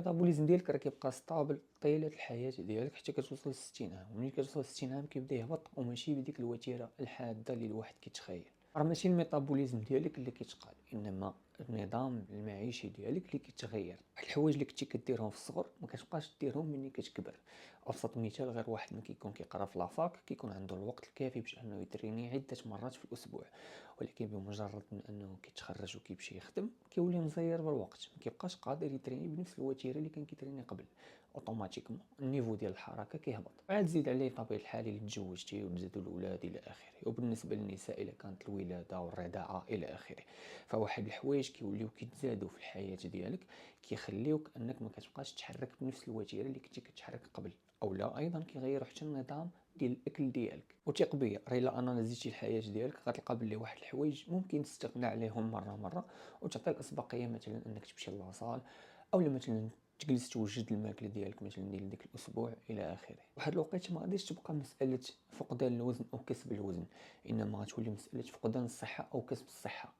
الميتابوليزم ديالك راه كيبقى ستابل طيله الحياه ديالك حتى كتوصل ل60 عام، وملي كتوصل ل60 عام كيبدا يهبط وماشي بديك الوتيره الحاده اللي الواحد كيتخيل. راه ماشي الميتابوليزم ديالك اللي كيتقال، انما النظام المعيشي ديالك اللي كيتغير. واحد الحوايج اللي كنتي كديرهم في الصغر ما كتبقاش ديرهم ملي كتكبر. ابسط مثال غير واحد ملي كيكون كيقرا في لافاك كيكون عنده الوقت الكافي باش انه يتريني عده مرات في الاسبوع، ولكن بمجرد من انه كيتخرج وكيمشي يخدم كيولي مزير بالوقت، ما كيبقاش قادر يتريني بنفس الوتيره اللي كان كيتريني قبل. اوتوماتيكمون النيفو ديال الحركه كيهبط، عاد زيد عليه طبيعه الحال اللي تزوجتي وتزادوا الاولاد الى اخره. وبالنسبه للنساء الا كانت الولاده والرضاعه الى اخره، فواحد الحوايج كيوليو كيتزادوا في الحياه ديالك كيخليوك انك ما كتبقاش تحرك بنفس الوتيره اللي كنتي كتحرك قبل. او لا ايضا كيغيروا حتى النظام ديال الاكل ديالك. وثق بيا راه الا اناليزيتي الحياه ديالك غتلقى بلي واحد الحوايج ممكن تستغنى عليهم مره وتعطي الاسبقيه، مثلا انك تمشي لاصال، او مثلا تجلس توجد الماكله ديالك مثلا ديال ديك الاسبوع الى اخره. واحد الوقيته ما غاديش تبقى مساله فقدان الوزن او كسب الوزن، انما غتولي مساله فقدان الصحه او كسب الصحه.